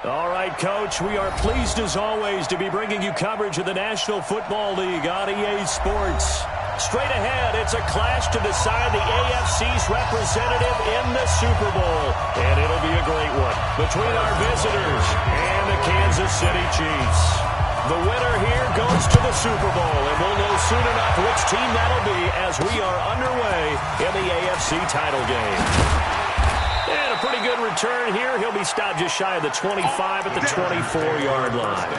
All right, Coach, we are pleased as always to be bringing you coverage of the National Football League on EA Sports. Straight ahead, it's a clash to decide the AFC's representative in the Super Bowl. And it'll be a great one between our visitors and the Kansas City Chiefs. The winner here goes to the Super Bowl, and we'll know soon enough which team that'll be as we are underway in the AFC title game. And a pretty good return here. He'll be stopped just shy of the 25 at the 24-yard line.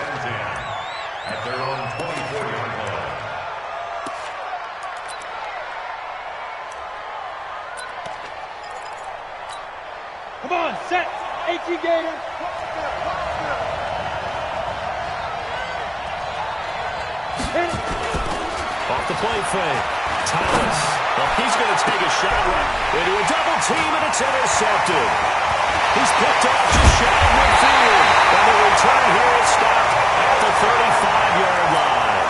At their own 24-yard line. Come on, set. AT Gator. Off the play fake. Thomas. Well, he's going to take a shot right into a double team, and it's intercepted. He's picked off just shy of midfield. And the return here is stopped at the 35-yard line.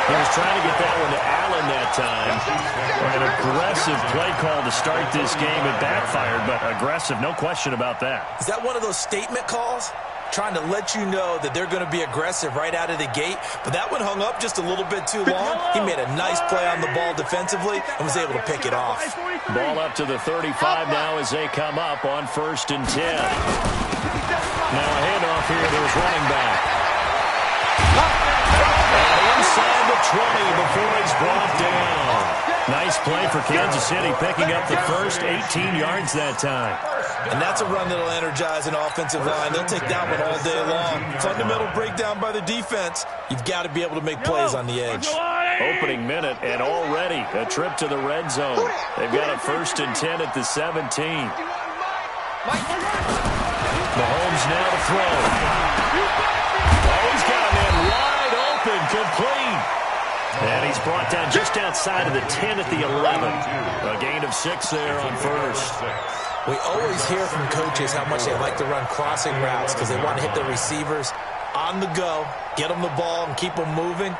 He was trying to get that one to Allen that time. An aggressive play call to start this game. It backfired, but aggressive, no question about that. Is that one of those statement calls? Trying to let you know that they're going to be aggressive right out of the gate, but that one hung up just a little bit too long. He made a nice play on the ball defensively and was able to pick it off. Ball up to the 35 now as they come up on 1st and 10. Now a handoff here to his running back. And inside the 20 before he's brought down. Nice play for Kansas City, picking up the first 18 yards that time. And that's a run that'll energize an offensive line. They'll take that one all day long. Fundamental breakdown by the defense. You've got to be able to make plays on the edge. Opening minute, and already a trip to the red zone. They've got a 1st and 10 at the 17. Mahomes now to throw. Oh, he's got a man wide open, complete. And he's brought down just outside of the 10 at the 11. A gain of 6 there on 1st. We always hear from coaches how much they like to run crossing routes because they want to hit their receivers on the go, get them the ball, and keep them moving.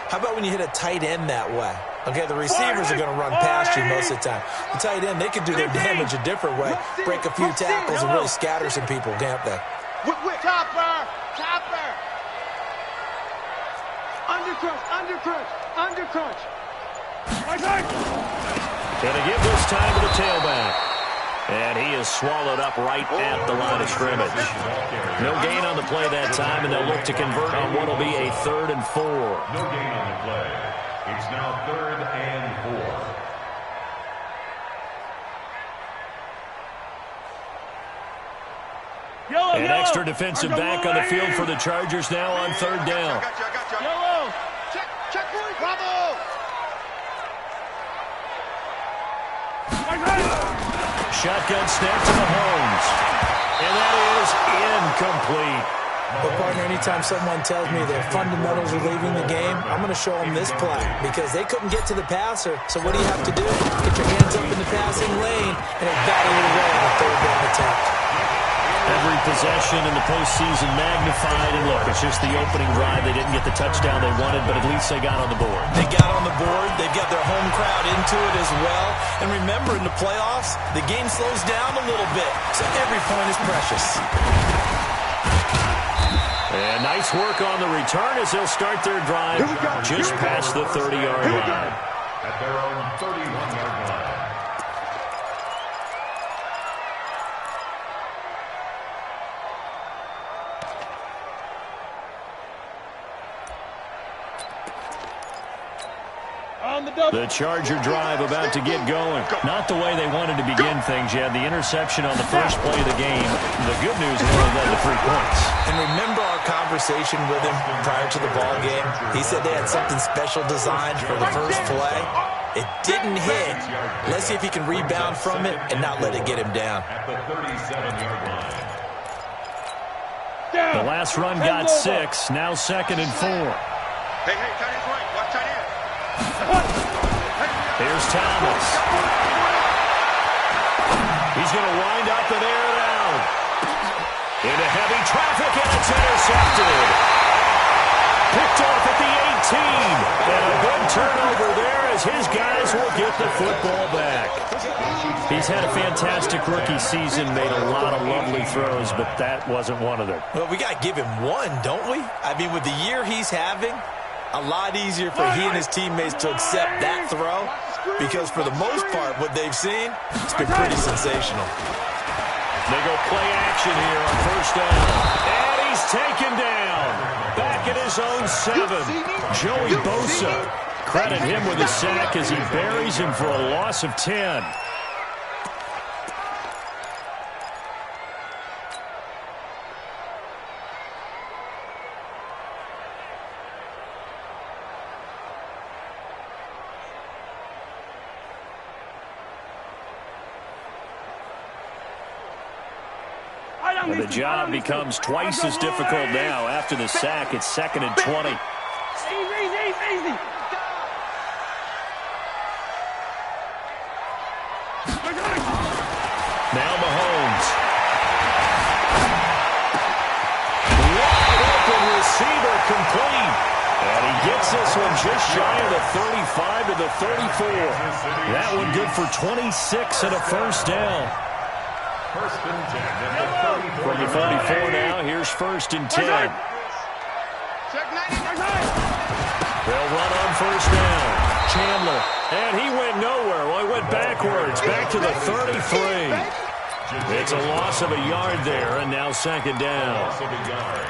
How about when you hit a tight end that way? Okay, the receivers are going to run past you most of the time. The tight end, they can do their damage a different way, break a few tackles and really scatter some people, can't they? Chopper! Chopper! Undercrunch! Undercrunch! Undercrunch! Gonna give this time to the tailback. And he is swallowed up right at the line of scrimmage. No gain on the play that time, and they'll look to convert on what will be a 3rd and 4. No gain on the play. It's now 3rd and 4. An extra defensive back on the field for the Chargers now on 3rd down. Yellow! Check, Bravo! Shotgun snap to Mahomes. And that is incomplete. But, partner, anytime someone tells me their fundamentals are leaving the game, I'm going to show them this play because they couldn't get to the passer. So what do you have to do? Get your hands up in the passing lane and battle it away on a 3rd down attempt. Every possession in the postseason magnified. And look, it's just the opening drive. They didn't get the touchdown they wanted, but at least they got on the board. They got on the board. They've got their home crowd into it as well. And remember, in the playoffs, the game slows down a little bit, so every point is precious. And nice work on the return as they'll start their drive just past the 30-yard line. At their own 31-yard line. The Charger drive about to get going. Not the way they wanted to begin things. You had the interception on the first play of the game. The good news, it only led to 3 points. And remember our conversation with him prior to the ball game? He said they had something special designed for the first play. It didn't hit. Let's see if he can rebound from it and not let it get him down. At the 37-yard line. The last run got 6. Now 2nd and 4. Hey, tight end's right. Watch tight end. Here's Thomas. He's going to wind up and air it out. Into heavy traffic, and it's intercepted. Picked off at the 18. And a good turnover there as his guys will get the football back. He's had a fantastic rookie season, made a lot of lovely throws, but that wasn't one of them. Well, we got to give him one, don't we? I mean, with the year he's having, a lot easier for he and his teammates to accept that throw because for the most part, what they've seen, it's been pretty sensational. They go play action here on first down. And he's taken down. Back at his own 7. Joey Bosa. Credit him with a sack as he buries him for a loss of 10. And the job becomes twice as difficult now. After the sack, it's 2nd and 20. Easy. Now Mahomes. Wide open receiver complete. And he gets this one just shy of the 35 to the 34. That one good for 26 and a first down. First and 10. From the 34 now, here's 1st and 10. They'll run on first down. Chandler. And he went nowhere. Well, he went backwards. Back to the 33. It's a loss of a yard there, and now 2nd down.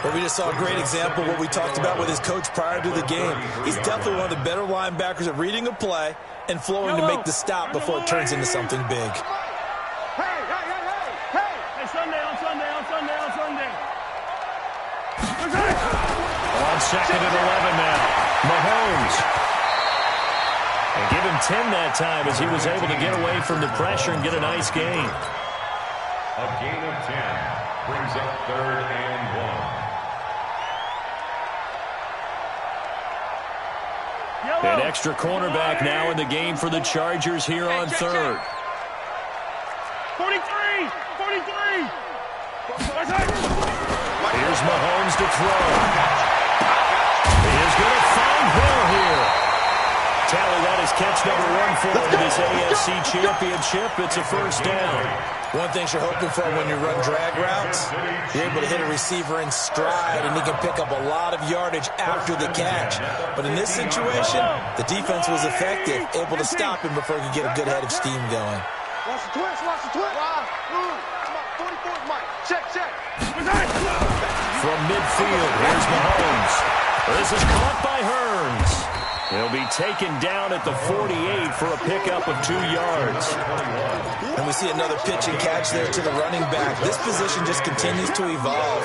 Well, we just saw a great example of what we talked about with his coach prior to the game. He's definitely one of the better linebackers at reading a play and flowing to make the stop before it turns into something big. On 2nd and 11 now. Mahomes. And give him 10 that time as he was able to get away from the pressure and get a nice gain. A gain of 10 brings up 3rd and 1. An extra cornerback now in the game for the Chargers here on 3rd. 43. Here's Mahomes to throw. He is going to find Hill here. Tally that is catch number 1 for this AFC Championship. It's a first down. One thing you're hoping for when you run drag routes, you're able to hit a receiver in stride, and he can pick up a lot of yardage after the catch. But in this situation, the defense was effective, able to stop him before he could get a good head of steam going. Watch the twist. Come on, 44's Mike. Check. From midfield, here's Mahomes. This is caught by Hearns. He'll be taken down at the 48 for a pickup of 2 yards. And we see another pitch and catch there to the running back. This position just continues to evolve.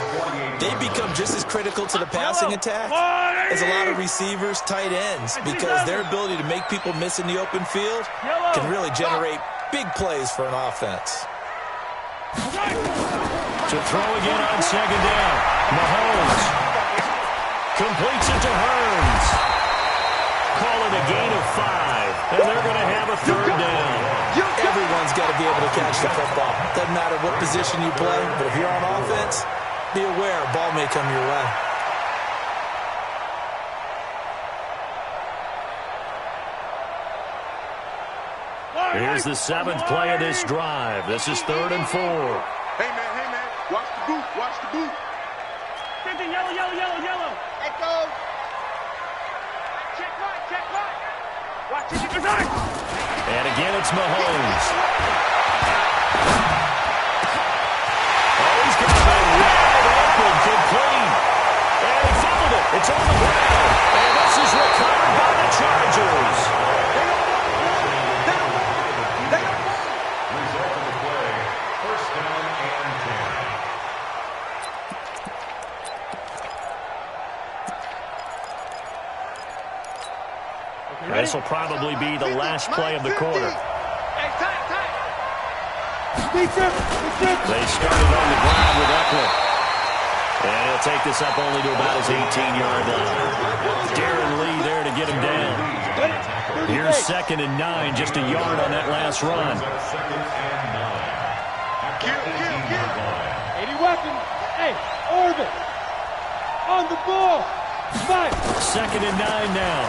They become just as critical to the passing attack as a lot of receivers, tight ends, because their ability to make people miss in the open field can really generate big plays for an offense. To throw again on 2nd down. Mahomes completes it to Hearns. Call it a gain of 5, and they're going to have a 3rd down. Everyone's got to be able to catch the football. Doesn't matter what position you play, but if you're on offense, be aware a ball may come your way. Here's the 7th play of this drive. This is 3rd and 4. Hey, man. Watch the boot. Yellow. Echo. Check right. Watch it. And again, it's Mahomes. Oh, he's got it wide open, complete. And he fouled it. It's on the ground. And this is recovered by the Chargers. This will probably be the last play of the quarter. They started on the ground with Eckler. And he'll take this up only to about his 18-yard line. Darren Lee there to get him down. Here's 2nd and 9, just a yard on that last run. Any weapon. Hey, Orbit. On the ball. Fight. 2nd and 9 now.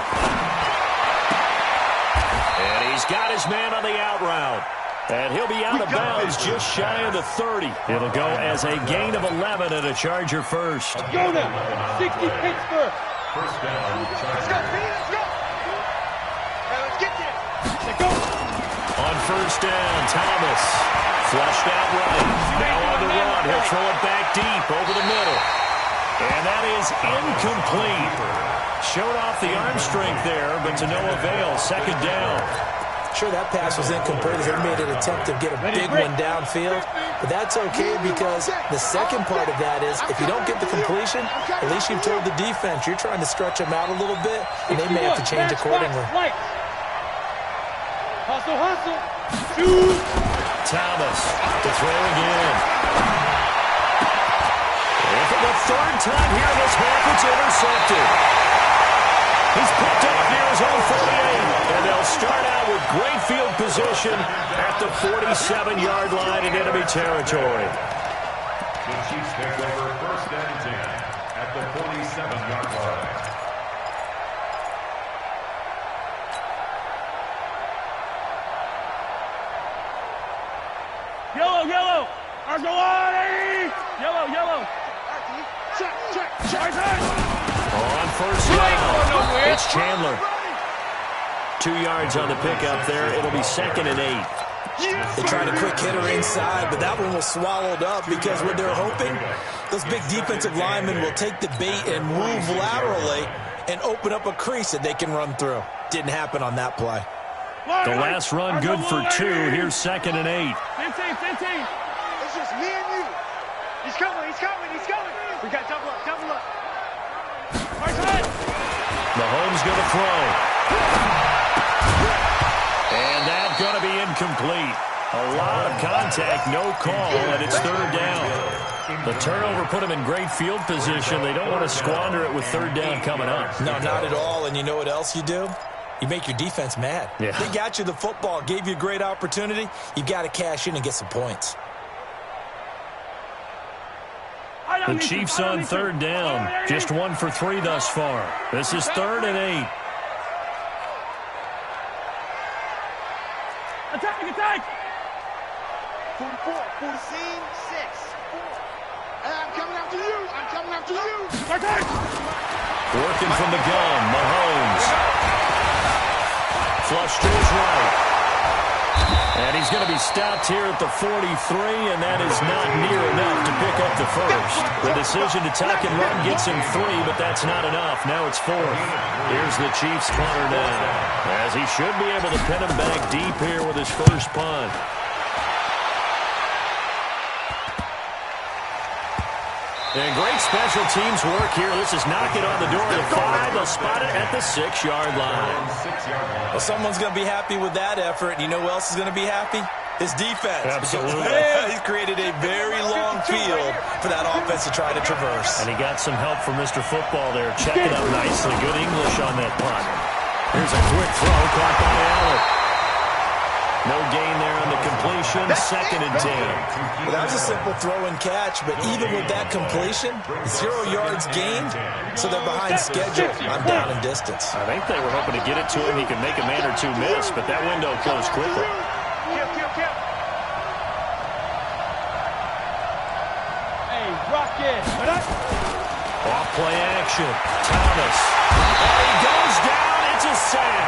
He's got his man on the out route. And he'll be out of bounds just shy of the 30. It'll go as a gain of 11 and a Charger first. Let's go now. 60 Pittsburgh. First down, Let's go, Chargers. let's go. Hey, let's get there. Let's go. On first down, Thomas. Flushed out right. Now on the run. He'll throw it back deep over the middle. And that is incomplete. Showed off the arm strength there, but to no avail. Second down. Sure, that pass was incomplete as they made an attempt to get a big one downfield. But that's okay because the second part of that is if you don't get the completion, at least you've told the defense you're trying to stretch them out a little bit, and they may have to change accordingly. Hustle, hustle. Shoot. Thomas to throw again. And for the third time here in this half, it's intercepted. He's picked up near his own 48, and they'll start out with great field position at the 47-yard line in enemy territory. The Chiefs take over first and 10 at the 47-yard line. Yellow, yellow. Argolani. Yellow, yellow. Check, check, check. On first down, it's Chandler. 2 yards on the pickup there. It'll be 2nd and 8. They tried a quick hitter inside, but that one was swallowed up because what they're hoping, those big defensive linemen will take the bait and move laterally and open up a crease that they can run through. Didn't happen on that play. The last run good for 2. Here's 2nd and 8. 15, 15. It's just me and you. He's coming, he's coming, he's coming. We got double up, double up. Mahomes going to throw. And that's going to be incomplete. A lot of contact, no call, and it's 3rd down. The turnover put them in great field position. They don't want to squander it with 3rd down coming up. No, not at all. And you know what else you do? You make your defense mad. Yeah. They got you the football, gave you a great opportunity. You got to cash in and get some points. The Chiefs on 3rd down. Just 1 for 3 thus far. This is 3rd and 8. Attack, attack. 44, 46, 4. I'm coming after you. I'm coming after you. Attack. Working from the gun, Mahomes. Flush to his right. And he's going to be stopped here at the 43, and that is not near enough to pick up the first. The decision to tuck and run gets him 3, but that's not enough. Now it's 4th. Here's the Chiefs punter now, as he should be able to pin him back deep here with his first punt. And great special teams work here. This is knock it on the door of the 5. They'll spot it at the 6-yard line. Well, someone's going to be happy with that effort. You know who else is going to be happy? His defense. Absolutely. He's created a very long field for that offense to try to traverse. And he got some help from Mr. Football there. Check it out nicely. Good English on that punt. Here's a quick throw caught by Allen. No gain there on the completion. 2nd and 10. Well, that was a simple throw and catch, but even with that completion, 0 yards gained, so they're behind schedule on down and distance. I think they were hoping to get it to him. He could make a man or two miss, but that window closed quickly. Hey, rock it. Off play action. Thomas. And he goes down. It's a sack.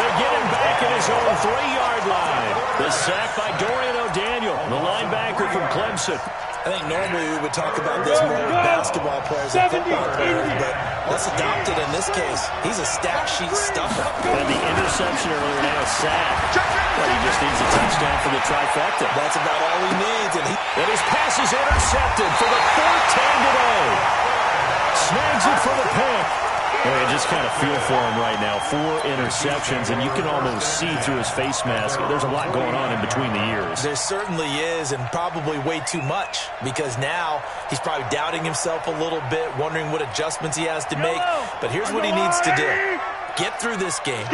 They get him back at his own 3-yard line. The sack by Dorian O'Daniel, the linebacker from Clemson. I think normally we would talk about this more with basketball players and football players, but let's adopt it in this case. He's a stat sheet stuffer. And the interception earlier, now a sack. Well, he just needs a touchdown for the trifecta. That's about all he needs. And his pass is intercepted for the 4th time today. Snags it for the pick. You just kind of feel for him right now. 4 interceptions, and you can almost see through his face mask. There's a lot going on in between the ears. There certainly is, and probably way too much, because now he's probably doubting himself a little bit, wondering what adjustments he has to make. But here's what he needs to do. Get through this game.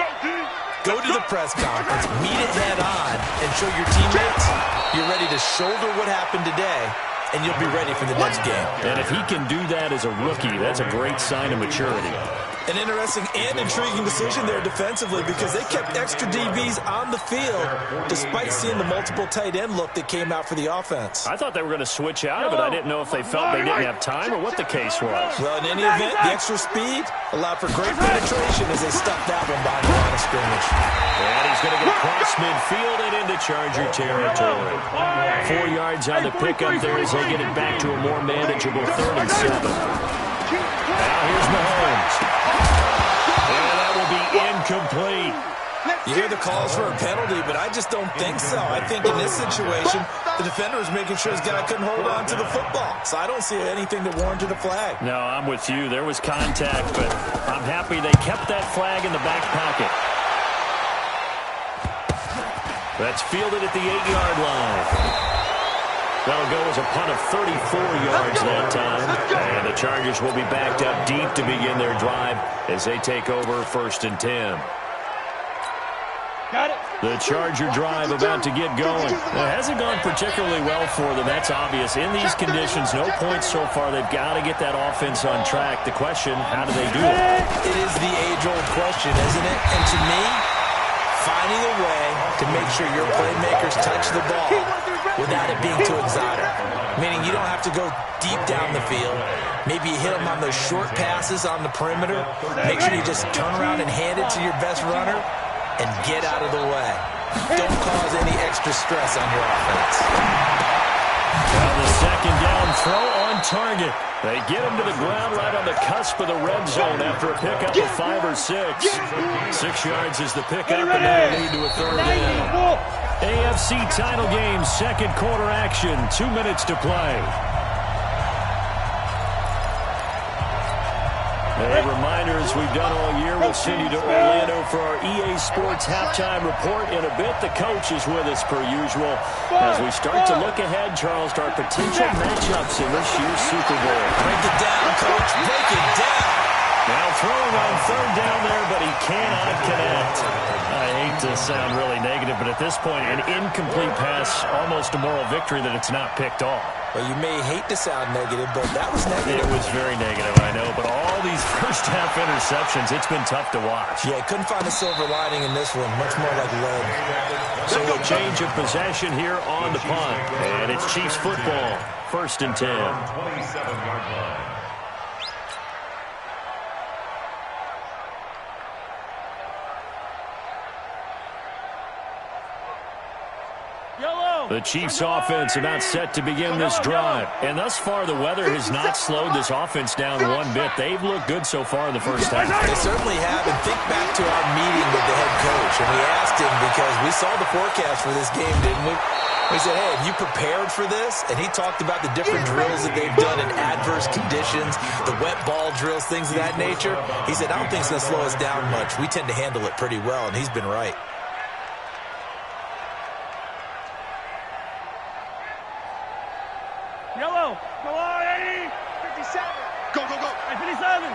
Go to the press conference, meet it head on, and show your teammates you're ready to shoulder what happened today, and you'll be ready for the next game. And if he can do that as a rookie, that's a great sign of maturity. An interesting and intriguing decision there defensively because they kept extra DBs on the field despite seeing the multiple tight end look that came out for the offense. I thought they were going to switch out of it. I didn't know if they felt they didn't have time or what the case was. Well, in any event, the extra speed allowed for great penetration as they stuffed that one behind the line of scrimmage. And he's going to get across midfield and into Charger territory. 4 yards on the pickup there as they get it back to a more manageable 3rd and 7. Now here's Mahomes. And that will be incomplete. You hear the calls for a penalty, but I just don't think so. I think in this situation, the defender was making sure his guy couldn't hold on to the football. So I don't see anything that warranted a flag. No, I'm with you. There was contact, but I'm happy they kept that flag in the back pocket. That's fielded at the 8-yard line. That'll go as a punt of 34 yards that time. And the Chargers will be backed up deep to begin their drive as they take over 1st and 10. Got it. The Charger drive about to get going. It hasn't gone particularly well for them. That's obvious. In these conditions, no points so far. They've got to get that offense on track. The question, how do they do it? It is the age-old question, isn't it? And to me, finding a way to make sure your playmakers touch the ball without it being too exotic. Meaning you don't have to go deep down the field. Maybe you hit them on those short passes on the perimeter. Make sure you just turn around and hand it to your best runner and get out of the way. Don't cause any extra stress on your offense. Now the 2nd down throw on target. They get him to the ground right on the cusp of the red zone after a pickup of 5 or 6. 6 yards is the pickup, and that'll lead to a 3rd down. AFC title game, 2nd quarter action, 2 minutes to play. A reminder, as we've done all year, we'll send you to Orlando for our EA Sports halftime report. In a bit, the coach is with us per usual. As we start to look ahead, Charles, to our potential matchups in this year's Super Bowl. Break it down, coach. Break it down. Now throwing on 3rd down there, but he cannot connect. I hate to sound really negative, but at this point, an incomplete pass, almost a moral victory that it's not picked off. Well, you may hate to sound negative, but that was negative. It was very negative, I know. But all these first-half interceptions, it's been tough to watch. Yeah, couldn't find a silver lining in this one. Much more like lead. So a change of possession here on the punt. And it's Chiefs football, 1st and 10. 27-yard line. The Chiefs offense about set to begin this drive. And thus far, the weather has not slowed this offense down one bit. They've looked good so far in the first half. They certainly have. And think back to our meeting with the head coach. And we asked him because we saw the forecast for this game, didn't we? We said, hey, have you prepared for this? And he talked about the different drills that they've done in adverse conditions, the wet ball drills, things of that nature. He said, I don't think it's going to slow us down much. We tend to handle it pretty well, and he's been right. Yellow. Go on, 80. 57. Go, go, go. 57.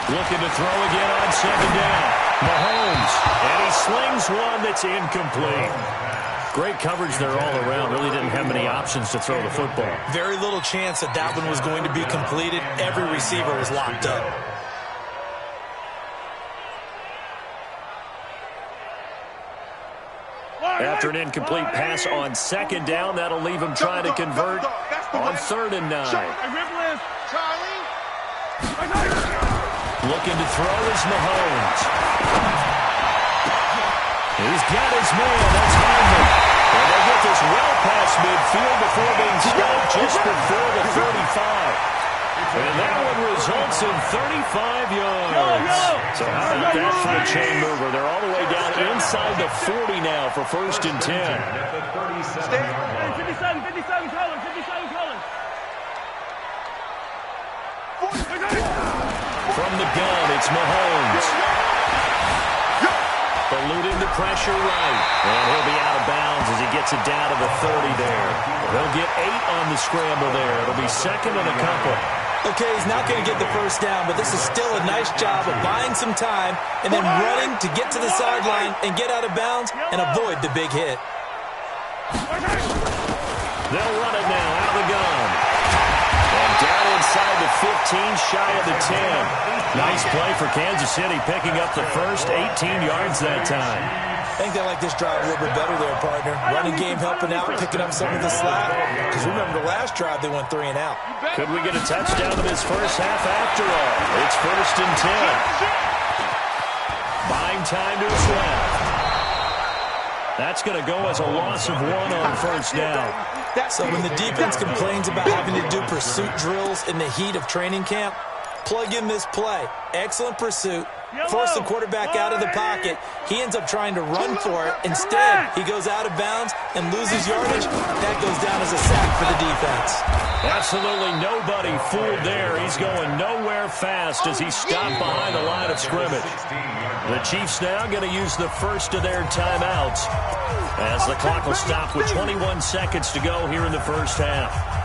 Looking to throw again on 2nd down. Mahomes. And he slings one that's incomplete. Great coverage there all around. Really didn't have many options to throw the football. Very little chance that that one was going to be completed. Every receiver was locked up. After an incomplete pass on 2nd down, that'll leave him trying to convert on 3rd and 9. Looking to throw is Mahomes. He's got his man. That's Hardman. And they get this well past midfield before being stopped just before the 35. And that one results in 35 yards. So how about that for a chain mover? They're all the way down inside the 40 now for 1st and 10. 57 color, 57 color. From the gun, it's Mahomes. Eluding the pressure right. And he'll be out of bounds as he gets it down to the 30 there. They'll get 8 on the scramble there. It'll be 2nd and a couple. Okay, he's not going to get the first down, but this is still a nice job of buying some time and then running to get to the sideline and get out of bounds and avoid the big hit. They'll run it now out of the gun. shy of the 10. Nice play for Kansas City, picking up the first 18 yards that time. I think they like this drive a little bit better there, partner. Running game helping out, picking up some of the slack. Because remember, the last drive, they went 3 and out. Could we get a touchdown in this first half after all? It's 1st and 10. Buying time to his left. That's going to go as a loss of 1 on 1st down. So when the defense complains about having to do pursuit drills in the heat of training camp, plug in this play. Excellent pursuit. Force the quarterback out of the pocket. He ends up trying to run for it. Instead, he goes out of bounds and loses yardage. That goes down as a sack for the defense. Absolutely nobody fooled there. He's going nowhere fast as he stopped behind the line of scrimmage. The Chiefs now going to use the first of their timeouts as the clock will stop with 21 seconds to go here in the first half.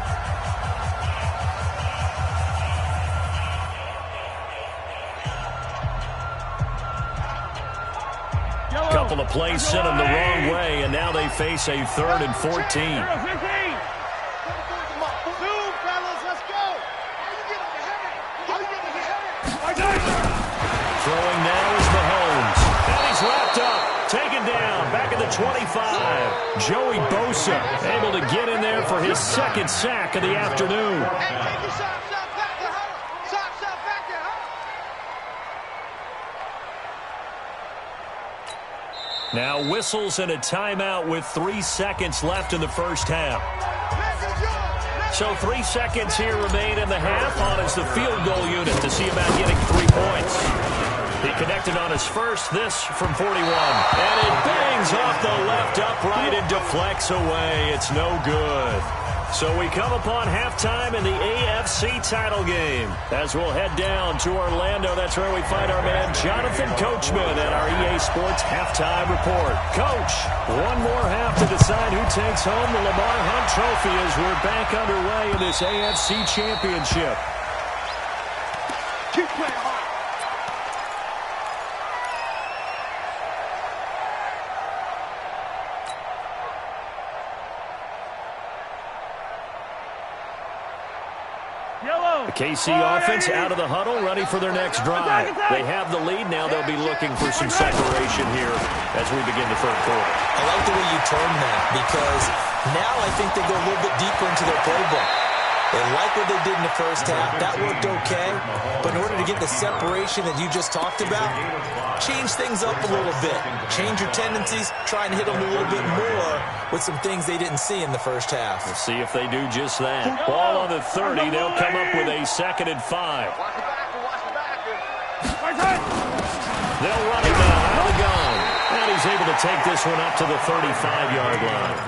Couple of plays sent them the wrong way, and now they face a 3rd and 14. Throwing now is Mahomes. And he's wrapped up. Taken down. Back at the 25. Joey Bosa able to get in there for his 2nd sack of the afternoon. Now whistles and a timeout with 3 seconds left in the first half. So 3 seconds here remain in the half. On is the field goal unit to see about getting 3 points. He connected on his first, this from 41. And it bangs off the left upright and deflects away. It's no good. So we come upon halftime in the AFC title game. As we'll head down to Orlando, that's where we find our man Jonathan Coachman at our EA Sports Halftime Report. Coach, one more half to decide who takes home the Lamar Hunt Trophy as we're back underway in this AFC Championship. Keep playing hard. The KC offense out of the huddle, ready for their next drive. They have the lead. Now they'll be looking for some separation here as we begin the 3rd quarter. I like the way you term that because now I think they go a little bit deeper into their playbook. They like what they did in the first half. That worked okay. But in order to get the separation that you just talked about, change things up a little bit. Change your tendencies. Try and hit them a little bit more with some things they didn't see in the first half. We'll see if they do just that. Ball on the 30. They'll come up with a 2nd and 5. They'll run it now out of the gun. And he's able to take this one up to the 35-yard line.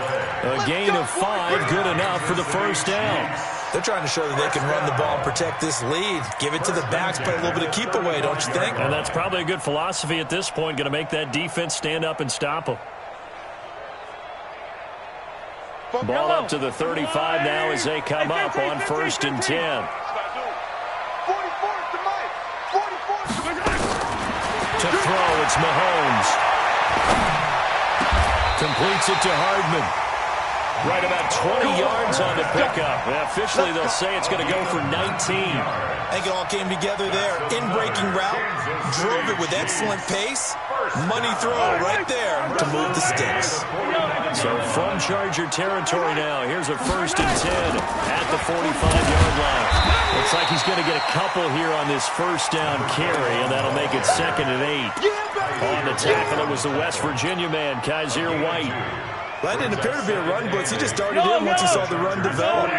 A gain of 5, good enough for the first down. They're trying to show that they can run the ball and protect this lead. Give it to the backs, play a little bit of keep away, don't you think? And that's probably a good philosophy at this point, going to make that defense stand up and stop them. Ball up to the 35 now as they come up on 1st and 10. To throw, it's Mahomes. Completes it to Hardman. Right about 20 yards on the pickup. And officially, they'll say it's going to go for 19. I think it all came together there. In-breaking route, drove it with excellent pace. Money throw right there to move the sticks. So from Charger territory now, here's a 1st and 10 at the 45-yard line. Looks like he's going to get a couple here on this first down carry, and that'll make it 2nd and 8. On the tackle, it was the West Virginia man, Kaiser White. That didn't appear to be a run blitz. He just darted in once he saw the run develop.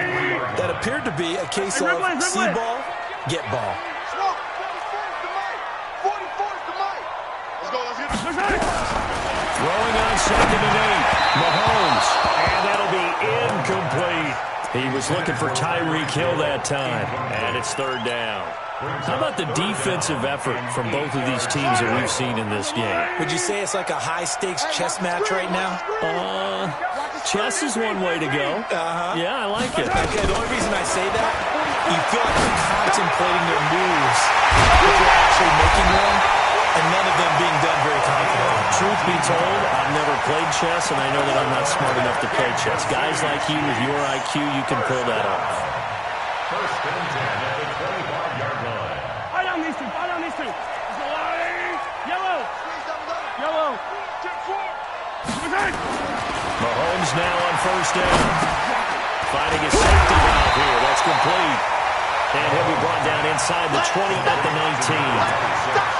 That appeared to be a case of see ball, get ball. Throwing on 2nd and 8. Mahomes. And that'll be incomplete. He was looking for Tyreek Hill that time. And it's 3rd down. How about the defensive effort from both of these teams that we've seen in this game? Would you say it's like a high-stakes chess match right now? Chess is one way to go. Yeah, I like it. Okay, the only reason I say that, you feel like they're contemplating their moves if they're actually making one, and none of them being done very confidently. Truth be told, I've never played chess, and I know that I'm not smart enough to play chess. Guys like you with your IQ, you can pull that off. 1st and 10 at the 25. Mahomes now on first down. Finding his safety valve here. That's complete. And he'll be brought down inside the 20 at the 19.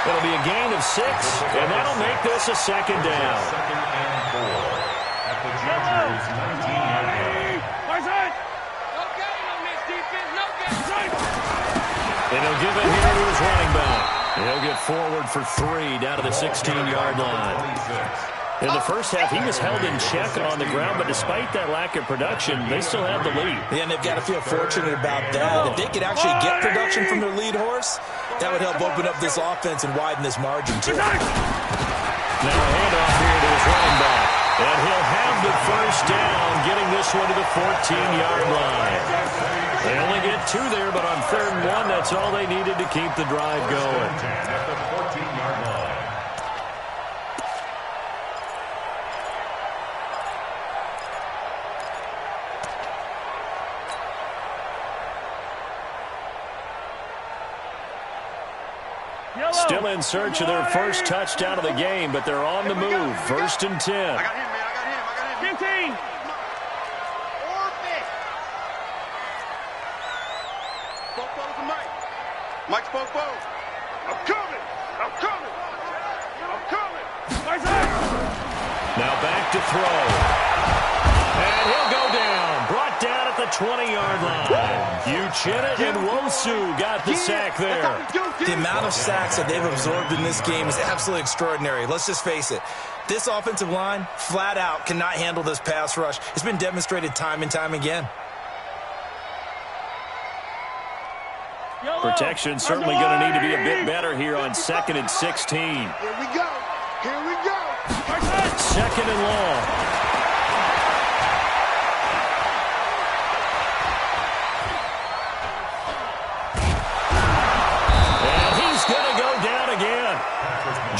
It'll be a gain of 6, and that'll make this a second down. Second and 4 at the Chargers' 19-yard line. And he'll give it here to his running back. He'll get forward for 3 down to the 16-yard line. In the first half, he was held in check on the ground, but despite that lack of production, they still have the lead. Yeah, and they've got to feel fortunate about that. If they could actually get production from their lead horse, that would help open up this offense and widen this margin, too. Now a handoff here to his running back. And he'll have the first down, getting this one to the 14-yard line. They only get 2 there, but on 3rd and 1, that's all they needed to keep the drive going. At the 14-yard line. Still in search of their first touchdown of the game, but they're on the move. 1st and 10. I got him, man. I got him. 15. Orbit. Popo to Mike. Mike's Popo. I'm coming. I'm coming. I'm coming. Now back to throw. And he'll go down. Brought down at the 20-yard line. Uchenna and Wosu got the sack there. The amount of sacks that they've absorbed in this game is absolutely extraordinary. Let's just face it. This offensive line, flat out, cannot handle this pass rush. It's been demonstrated time and time again. Protection certainly going to need to be a bit better here on 2nd and 16. Here we go. Here we go. 2nd and long.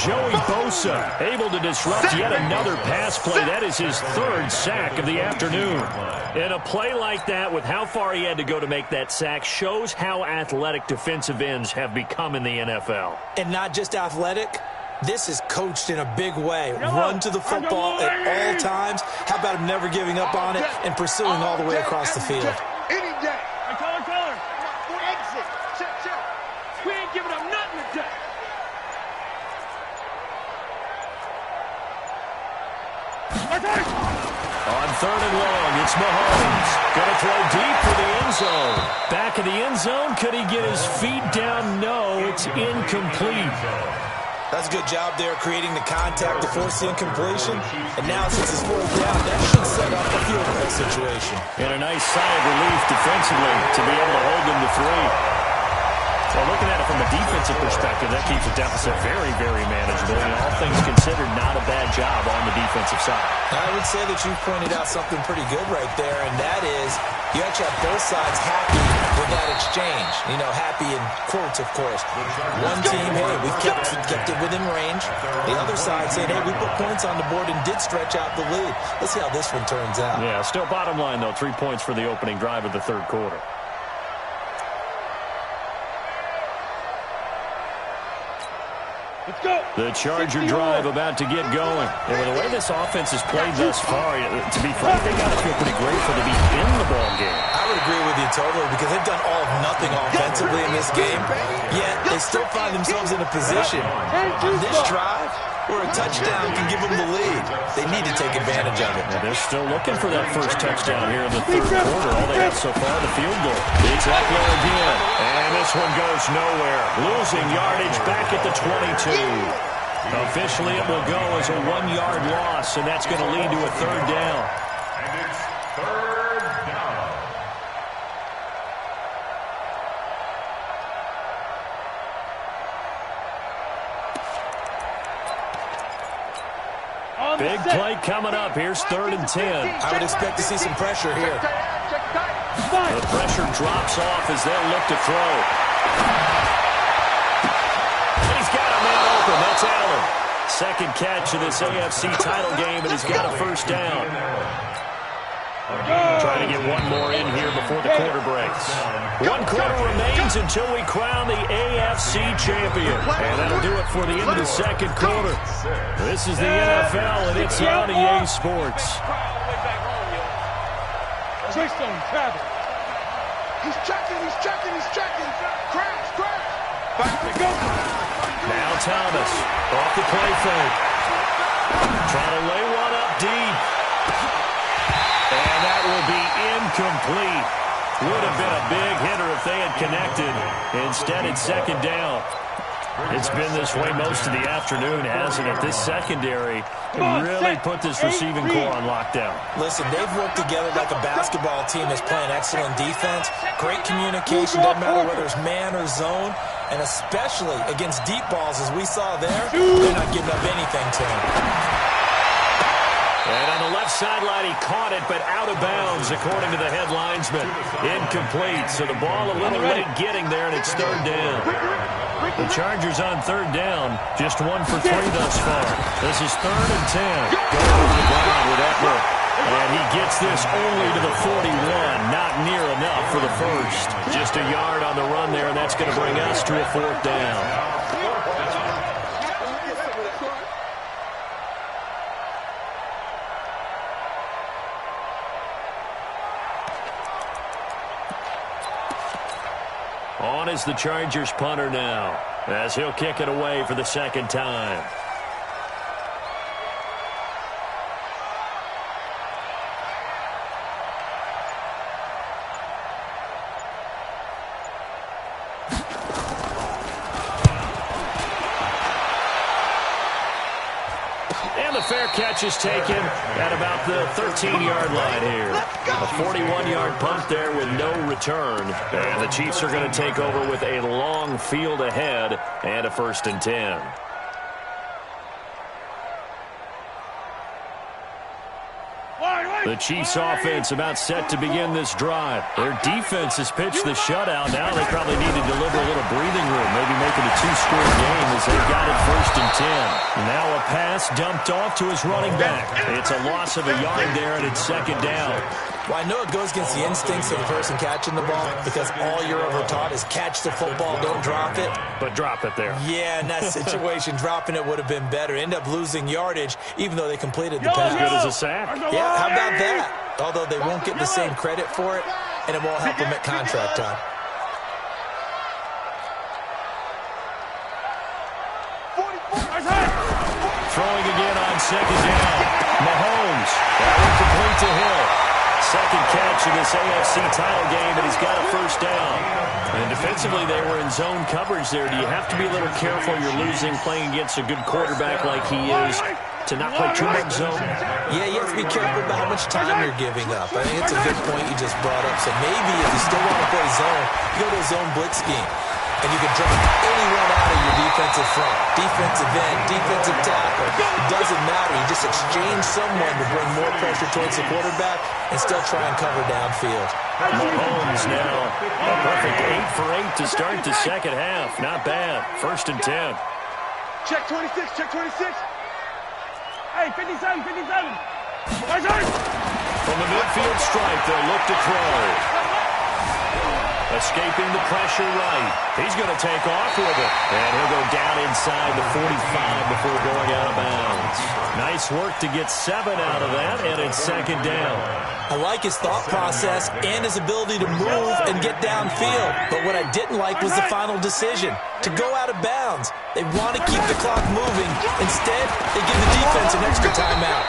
Joey Bosa able to disrupt yet another pass play. That is his 3rd sack of the afternoon. And a play like that, with how far he had to go to make that sack, shows how athletic defensive ends have become in the NFL. And not just athletic. This is coached in a big way. Run to the football at all times. How about him never giving up on it and pursuing all the way across the field? Any day. Color. Exit. Check. We ain't giving up nothing today. On 3rd and long, it's Mahomes. Going to throw deep for the end zone. Back in the end zone, could he get his feet down? No, it's incomplete. That's a good job there, creating the contact to force the incompletion. And now, since it's 4th down, that should set up a field goal situation. And a nice sigh of relief defensively to be able to hold them to 3. Well, looking at it from a defensive perspective, that keeps the deficit very, very manageable. And all things considered, not a bad job on the defensive side. I would say that you pointed out something pretty good right there, and that is you actually have both sides happy with that exchange. You know, happy in quotes, of course. One team, hey, we kept it within range. The other side saying, hey, we put points on the board and did stretch out the lead. Let's see how this one turns out. Yeah, still bottom line, though, 3 points for the opening drive of the 3rd quarter. The Charger drive about to get going. And with the way this offense has played thus far, to be frank, they got to feel pretty grateful to be in the ball game. I would agree with you totally, because they've done all of nothing offensively in this game, yet they still find themselves in a position on this drive where a touchdown can give them the lead. They need to take advantage of it. And they're still looking for that first touchdown here in the 3rd quarter. All they have so far, the field goal. It's Eckler again. And this one goes nowhere. Losing yardage back at the 22. Officially, it will go as a 1-yard loss, and that's going to lead to a 3rd down. And it's 3rd down. Big play coming up. Here's 3rd and 10. I would expect to see some pressure here. The pressure drops off as they'll look to throw. And he's got a man open. That's Allen. 2nd catch of this AFC title game, and he's got a 1st down. Trying to get one more in here before the quarter breaks. One quarter remains until we crown the AFC champion. And that'll do it for the end of the second quarter. This is the NFL, and it's on EA Sports. He's checking. Crash. Back to go. Now Thomas, off the play fake. Trying to lay one up deep. And that will be incomplete. Would have been a big hitter if they had connected. Instead, it's second down. It's been this way most of the afternoon, hasn't it? This secondary really put this receiving core on lockdown. Listen, they've worked together like a basketball team that's playing excellent defense. Great communication, doesn't matter whether it's man or zone. And especially against deep balls, as we saw there, they're not giving up anything to him. And on the left sideline, he caught it, but out of bounds, according to the head linesman. Incomplete, so the ball a little late getting there, and it's third down. The Chargers on third down, just 1 for 3 thus far. This is 3rd and 10. Going to the ground with Eckler. And he gets this only to the 41, not near enough for the first. Just a yard on the run there, and that's going to bring us to a 4th down. On is the Chargers punter now, as he'll kick it away for the second time. And the fair catch is taken at about the 13-yard line here. A 41-yard punt there with no return. And the Chiefs are going to take over with a long field ahead and a 1st and 10. The Chiefs offense about set to begin this drive. Their defense has pitched the shutout. Now they probably need to deliver a little breathing room, maybe make it a 2-score game as they've got it 1st and 10. Now a pass dumped off to his running back. It's a loss of a yard there, and it's 2nd down. Well, I know it goes against the instincts of the person catching the ball because all you're ever taught is catch the football, don't drop it. But drop it there. Yeah, in that situation, dropping it would have been better. End up losing yardage, even though they completed the pass. As good as a sack. Yeah, how about that? Although they won't get the same credit for it, and it won't help them at contract time. Throwing again on 2nd down. Mahomes. That one complete to Hill. Second catch in this AFC title game, and he's got a 1st down. And defensively, they were in zone coverage there. Do you have to be a little careful? You're losing playing against a good quarterback like he is to not play too much zone? Yeah, you have to be careful about how much time you're giving up. I think it's a good point you just brought up. So maybe if you still want to play zone, you go to a zone blitz scheme. And you can drop anyone out of your defensive front. Defensive end, defensive tackle. It doesn't matter. You just exchange someone to bring more pressure towards the quarterback and still try and cover downfield. Mahomes now a perfect 8 for 8 to start the second half. Not bad. 1st and 10. Check 26. Hey, 57. From the midfield stripe, they'll look to throw. Escaping the pressure right. He's going to take off with it. And he'll go down inside the 45 before going out of bounds. Nice work to get 7 out of that, and it's 2nd down. I like his thought process and his ability to move and get downfield. But what I didn't like was the final decision, to go out of bounds. They want to keep the clock moving. Instead, they give the defense an extra timeout.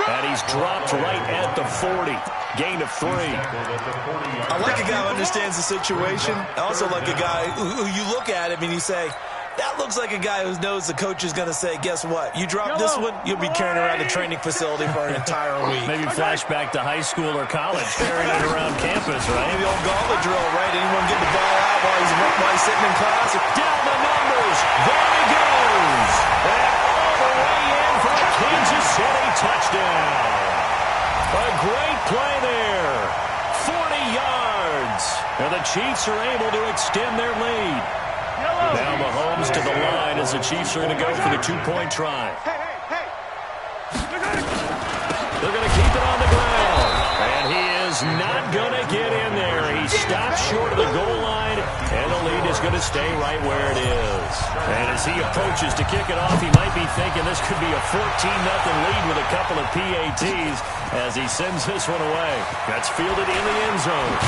And he's dropped right at the 40. Gain of 3. I like a guy who understands the situation. I also like a guy who you look at him and you say, that looks like a guy who knows the coach is going to say, guess what? You drop this one, you'll be carrying around the training facility for an entire week. Maybe flashback to high school or college, carrying it around campus, right? Maybe the old gauntlet drill, right? Anyone get the ball out while he's sitting in class? Down the numbers. There he goes. And all the way in for a Kansas City touchdown. A great play there. 40 yards. And the Chiefs are able to extend their lead. Now Mahomes to the line as the Chiefs are going to go for the 2-point try. They're going to keep it on the ground. And is not going to get in there. He stopped short of the goal line, and the lead is going to stay right where it is. And as he approaches to kick it off, he might be thinking this could be a 14-0 lead with a couple of PATs as he sends this one away. That's fielded in the end zone.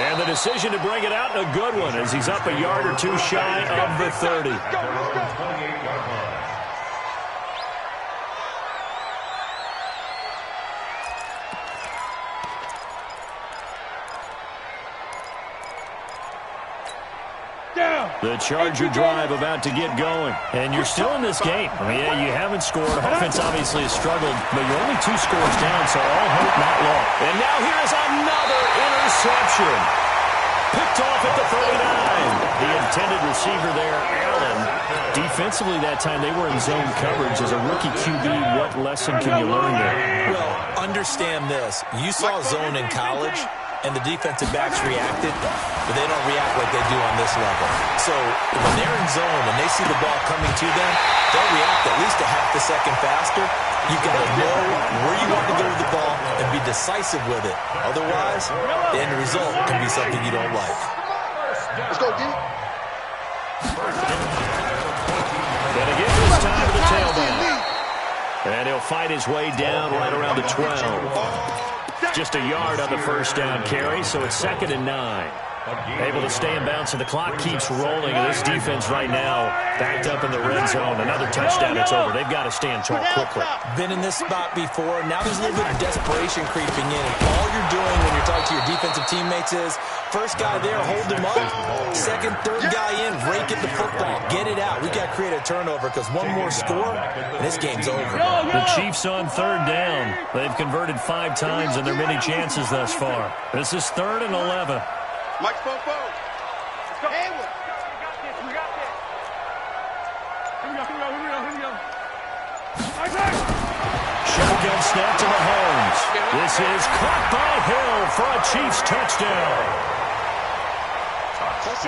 And the decision to bring it out, a good one, as he's up a yard or two shy of the 30. The Charger drive about to get going. And you're still in this game. I mean, yeah, you haven't scored. Offense obviously has struggled, but you're only 2 scores down, so all hope not lost. And now here's another interception. Picked off at the 39. The intended receiver there, Allen. Defensively that time, they were in zone coverage. As a rookie QB, what lesson can you learn there? Well, understand this. You saw zone in college, and the defensive backs reacted, but they don't react like they do on this level. So when they're in zone and they see the ball coming to them, they'll react at least a half a second faster. You've got to know where you want to go with the ball and be decisive with it. Otherwise, the end result can be something you don't like. Let's go, D. Gonna give this time to the tailback. And he'll fight his way down right around the 12. Just a yard on the first down carry, so it's 2nd and 9. Able to stay in bounds, and the clock keeps rolling. And this defense right now backed up in the red zone. Another touchdown, it's over. They've got to stand tall quickly. Been in this spot before. Now there's a little bit of desperation creeping in. And all you're doing when you're talking to your defensive teammates is, first guy there, hold him up. Second, third guy in, rake at the football. Get it out. We've got to create a turnover because one more score, and this game's over. The Chiefs on 3rd down. They've converted 5 times in their many chances thus far. This is 3rd and 11. Mike Fofo. Let's go. Hayward. We got this. Here we go. Shotgun snap to Mahomes. This is caught by Hill for a Chiefs touchdown.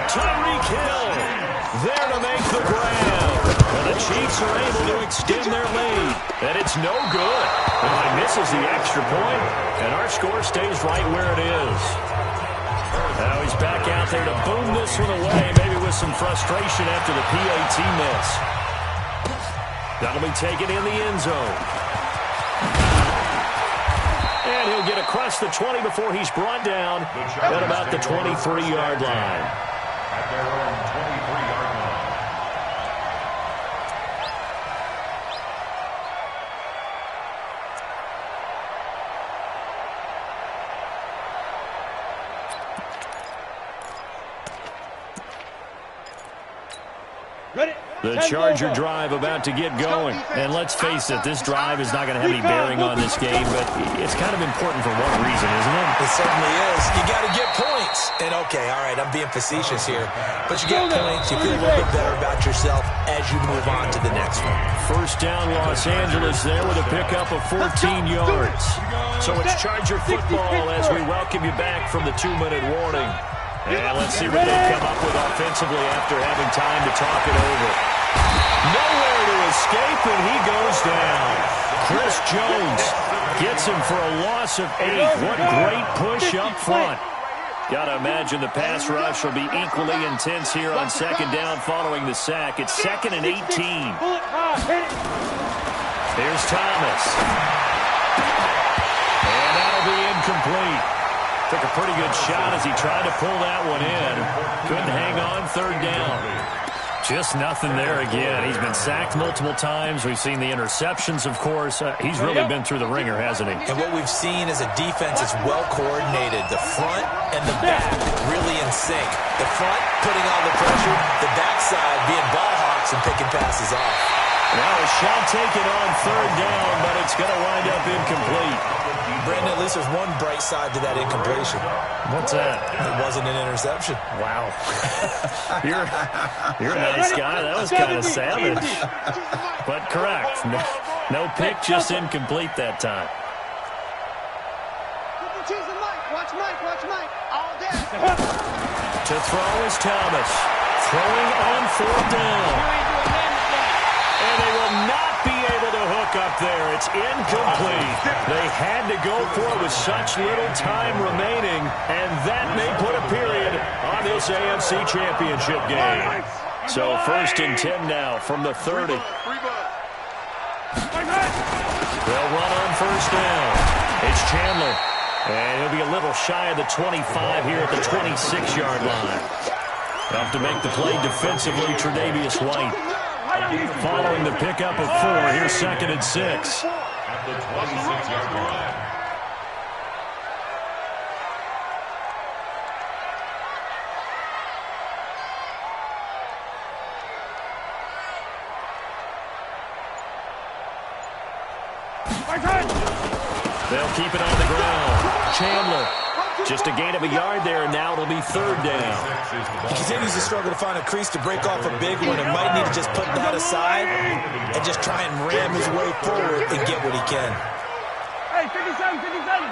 Tyreek Hill there to make the grab. And the Chiefs are able to extend their lead. And it's no good. Well, he misses the extra point, and our score stays right where it is. Now he's back out there to boom this one away, maybe with some frustration after the PAT miss. That'll be taken in the end zone. And he'll get across the 20 before he's brought down at about the 23-yard line. At their own 23-yard line. The Charger drive about to get going. And let's face it, this drive is not going to have any bearing on this game, but it's kind of important for one reason, isn't it? It certainly is. You got to get points. And okay, all right, I'm being facetious here, but you get points, you feel a little bit better about yourself as you move on to the next one. First down, Los Angeles there with a pickup of 14 yards. So it's Charger football as we welcome you back from the 2-minute warning. And let's see what they come up with offensively after having time to talk it over. Nowhere to escape, and he goes down. Chris Jones gets him for a loss of 8. What great push up front. Got to imagine the pass rush will be equally intense here on 2nd down following the sack. It's 2nd and 18. Here's Thomas. And that'll be incomplete. Took a pretty good shot as he tried to pull that one in. Couldn't hang on 3rd down. Just nothing there again. He's been sacked multiple times. We've seen the interceptions, of course. He's really been through the ringer, hasn't he? And what we've seen is a defense that's well coordinated. The front and the back really in sync. The front putting on the pressure. The backside being ball hawks and picking passes off. Now a shot taken on 3rd down, but it's going to wind up incomplete. Brandon, at least there's one bright side to that incompletion. What's that? It wasn't an interception. Wow. You're a nice guy. That was kind of savage. But correct. No pick, just incomplete that time. Watch Mike. All day. To throw is Thomas. Throwing on 4th down. And they will not be able to hook look up there. It's incomplete. They had to go for it with such little time remaining, and that may put a period on this AFC Championship game. So 1st and 10 now from the 30. They'll run on 1st down. It's Chandler. And he'll be a little shy of the 25 here at the 26-yard line. Off to make the play defensively, Tre'Davious White. Following the pickup of 4, here's 2nd and 6. At the 26-yard line. They'll keep it on the ground. Chandler, just a gain of a yard there, and now it'll be 3rd down. He continues to struggle to find a crease to break off a big one and might need to just put that aside and just try and ram his way forward and get what he can. Hey, 57, 57.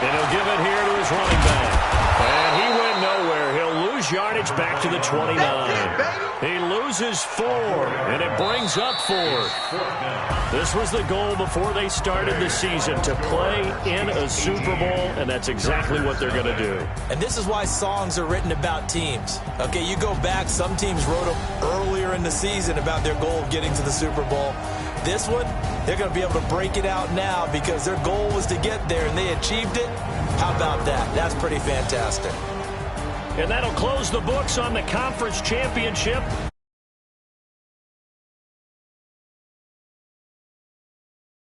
And he'll give it here to his running back. And he went nowhere. He'll lose yardage back to the 29. He loses 4, and it brings up 4th. This was the goal before they started the season, to play in a Super Bowl, and that's exactly what they're going to do. And this is why songs are written about teams. Okay, you go back, some teams wrote them earlier in the season about their goal of getting to the Super Bowl. This one, they're going to be able to break it out now because their goal was to get there, and they achieved it. How about that? That's pretty fantastic. And that'll close the books on the conference championship.